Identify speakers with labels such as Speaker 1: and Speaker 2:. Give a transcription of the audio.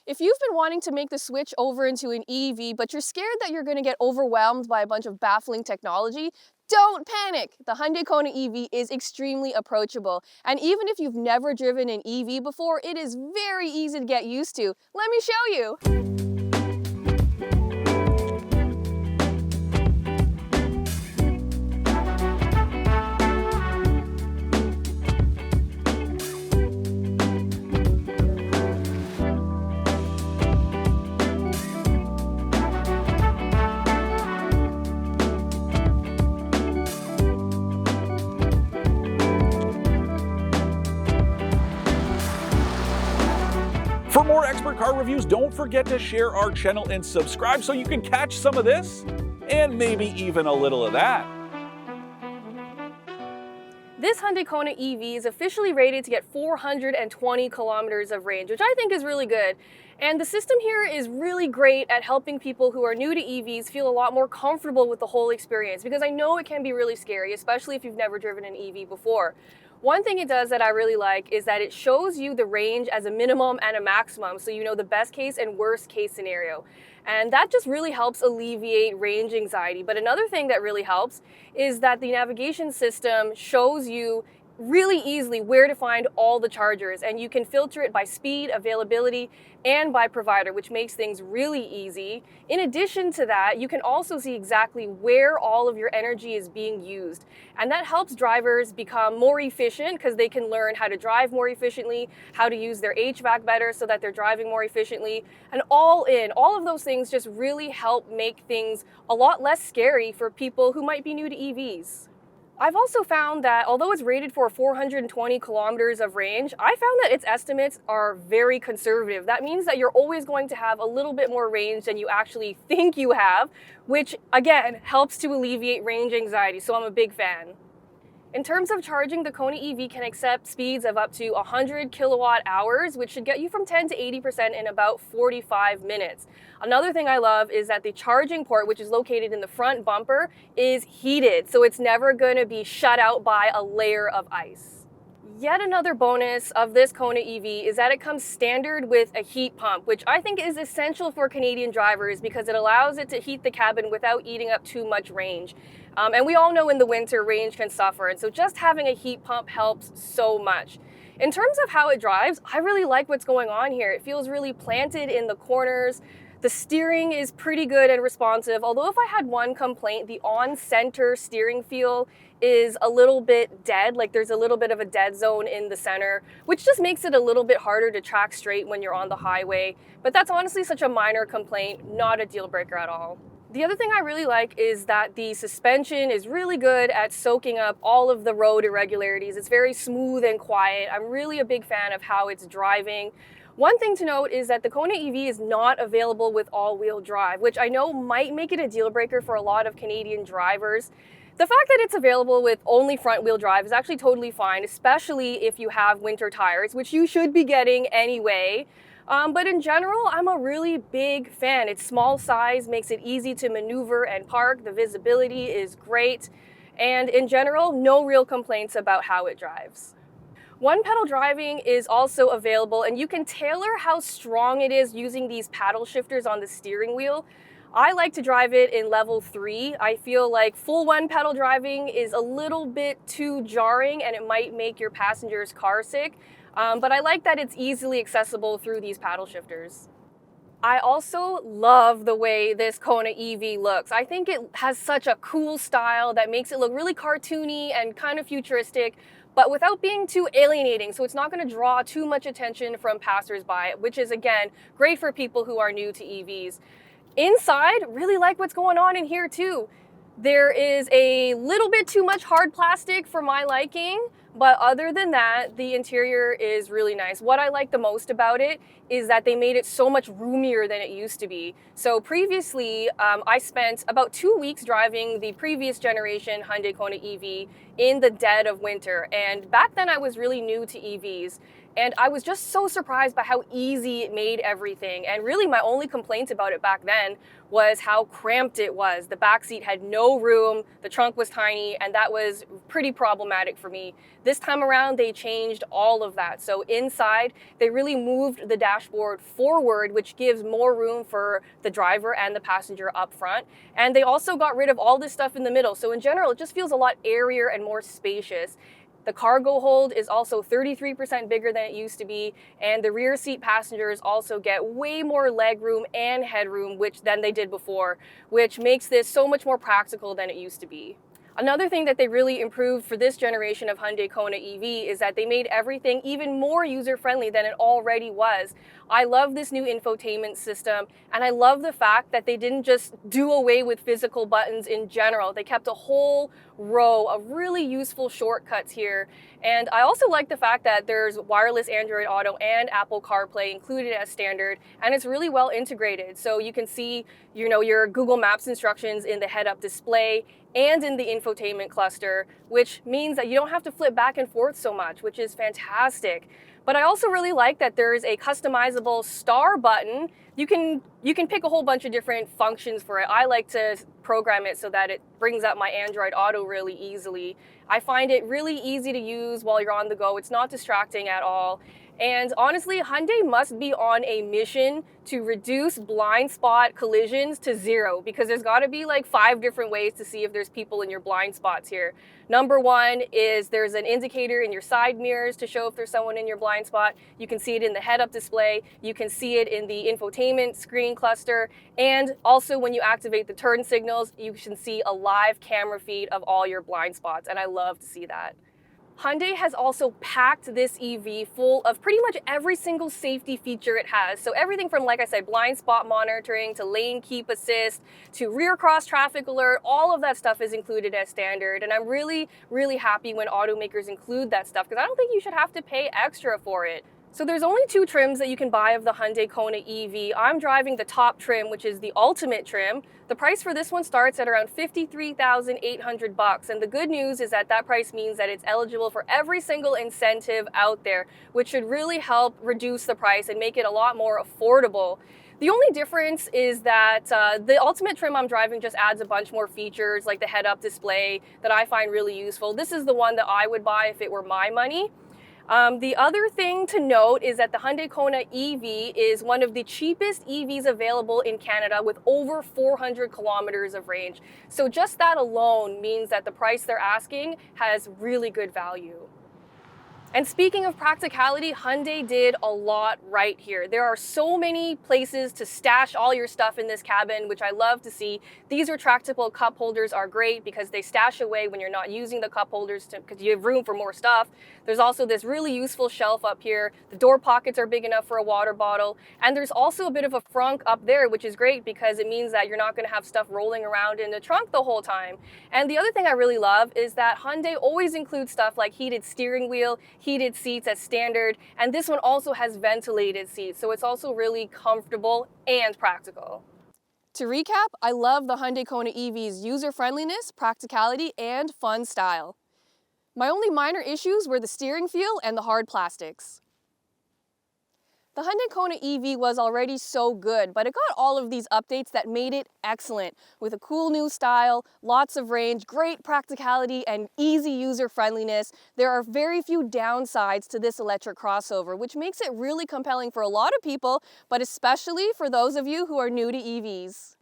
Speaker 1: If you've been wanting to make the switch over into an EV, but you're scared that you're going to get overwhelmed by a bunch of baffling technology, don't panic! The Hyundai Kona EV is extremely approachable, and even if you've never driven an EV before, it is very easy to get used to. Let me show you!
Speaker 2: For more expert car reviews, don't forget to share our channel and subscribe so you can catch some of this and maybe even a little of that.
Speaker 1: This Hyundai Kona EV is officially rated to get 420 kilometers of range, which I think is really good. And the system here is really great at helping people who are new to EVs feel a lot more comfortable with the whole experience, because I know it can be really scary, especially if you've never driven an EV before. One thing it does that I really like is that it shows you the range as a minimum and a maximum, so you know the best case and worst case scenario. And that just really helps alleviate range anxiety. But another thing that really helps is that the navigation system shows you really easily where to find all the chargers, and you can filter it by speed, availability, and by provider, which makes things really easy. In addition to that, you can also see exactly where all of your energy is being used, and that helps drivers become more efficient because they can learn how to drive more efficiently, how to use their HVAC better so that they're driving more efficiently, and all of those things just really help make things a lot less scary for people who might be new to EVs. I've also found that although it's rated for 420 kilometers of range, I found that its estimates are very conservative. That means that you're always going to have a little bit more range than you actually think you have, which again helps to alleviate range anxiety, so I'm a big fan. In terms of charging, the Kona EV can accept speeds of up to 100 kilowatt hours, which should get you from 10 to 80% in about 45 minutes. Another thing I love is that the charging port, which is located in the front bumper, is heated, so it's never going to be shut out by a layer of ice. Yet another bonus of this Kona EV is that it comes standard with a heat pump, which I think is essential for Canadian drivers because it allows it to heat the cabin without eating up too much range. And we all know in the winter range can suffer, and so just having a heat pump helps so much. In terms of how it drives, I really like what's going on here. It feels really planted in the corners. The steering is pretty good and responsive, although if I had one complaint, the on-center steering feel is a little bit dead, like there's a little bit of a dead zone in the center, which just makes it a little bit harder to track straight when you're on the highway. But that's honestly such a minor complaint, not a deal breaker at all. The other thing I really like is that the suspension is really good at soaking up all of the road irregularities. It's very smooth and quiet. I'm really a big fan of how it's driving. One thing to note is that the Kona EV is not available with all-wheel drive, which I know might make it a deal breaker for a lot of Canadian drivers. The fact that it's available with only front-wheel drive is actually totally fine, especially if you have winter tires, which you should be getting anyway. But in general, I'm a really big fan. Its small size makes it easy to maneuver and park. The visibility is great. And in general, no real complaints about how it drives. One-pedal driving is also available, and you can tailor how strong it is using these paddle shifters on the steering wheel. I like to drive it in level 3. I feel like full one-pedal driving is a little bit too jarring and it might make your passengers car sick. But I like that it's easily accessible through these paddle shifters. I also love the way this Kona EV looks. I think it has such a cool style that makes it look really cartoony and kind of futuristic, but without being too alienating, so it's not going to draw too much attention from passersby, which is, again, great for people who are new to EVs. Inside, really like what's going on in here too. There is a little bit too much hard plastic for my liking, but other than that, the interior is really nice. What I like the most about it is that they made it so much roomier than it used to be. So previously, I spent about 2 weeks driving the previous generation Hyundai Kona EV in the dead of winter. And back then I was really new to EVs. And I was just so surprised by how easy it made everything. And really my only complaint about it back then was how cramped it was. The back seat had no room, the trunk was tiny, and that was pretty problematic for me. This time around, they changed all of that. So inside, they really moved the dashboard forward, which gives more room for the driver and the passenger up front. And they also got rid of all this stuff in the middle. So in general, it just feels a lot airier and more spacious. The cargo hold is also 33% bigger than it used to be, and the rear seat passengers also get way more leg room and headroom than they did before, which makes this so much more practical than it used to be. Another thing that they really improved for this generation of Hyundai Kona EV is that they made everything even more user-friendly than it already was. I love this new infotainment system, and I love the fact that they didn't just do away with physical buttons in general. They kept a whole row of really useful shortcuts here. And I also like the fact that there's wireless Android Auto and Apple CarPlay included as standard, and it's really well integrated. So you can see, your Google Maps instructions in the head-up display and in the infotainment cluster, which means that you don't have to flip back and forth so much, which is fantastic. But I also really like that there's a customizable star button. You can pick a whole bunch of different functions for it. I like to program it so that it brings up my Android Auto really easily. I find it really easy to use while you're on the go. It's not distracting at all. And honestly, Hyundai must be on a mission to reduce blind spot collisions to zero, because there's got to be like 5 different ways to see if there's people in your blind spots here. Number one is there's an indicator in your side mirrors to show if there's someone in your blind spot. You can see it in the head-up display. You can see it in the infotainment screen cluster. And also when you activate the turn signals, you can see a live camera feed of all your blind spots. And I love to see that. Hyundai has also packed this EV full of pretty much every single safety feature it has. So everything from, like I said, blind spot monitoring to lane keep assist to rear cross traffic alert, all of that stuff is included as standard. And I'm really, really happy when automakers include that stuff, because I don't think you should have to pay extra for it. So there's only 2 trims that you can buy of the Hyundai Kona EV. I'm driving the top trim, which is the Ultimate trim. The price for this one starts at around $53,800 bucks. And the good news is that that price means that it's eligible for every single incentive out there, which should really help reduce the price and make it a lot more affordable. The only difference is that the Ultimate trim I'm driving just adds a bunch more features, like the head-up display that I find really useful. This is the one that I would buy if it were my money. The other thing to note is that the Hyundai Kona EV is one of the cheapest EVs available in Canada with over 400 kilometers of range. So just that alone means that the price they're asking has really good value. And speaking of practicality, Hyundai did a lot right here. There are so many places to stash all your stuff in this cabin, which I love to see. These retractable cup holders are great because they stash away when you're not using the cup holders because you have room for more stuff. There's also this really useful shelf up here. The door pockets are big enough for a water bottle. And there's also a bit of a frunk up there, which is great because it means that you're not going to have stuff rolling around in the trunk the whole time. And the other thing I really love is that Hyundai always includes stuff like heated steering wheel, heated seats as standard, and this one also has ventilated seats, so it's also really comfortable and practical. To recap, I love the Hyundai Kona EV's user-friendliness, practicality, and fun style. My only minor issues were the steering feel and the hard plastics. The Hyundai Kona EV was already so good, but it got all of these updates that made it excellent, with a cool new style, lots of range, great practicality, and easy user-friendliness. There are very few downsides to this electric crossover, which makes it really compelling for a lot of people, but especially for those of you who are new to EVs.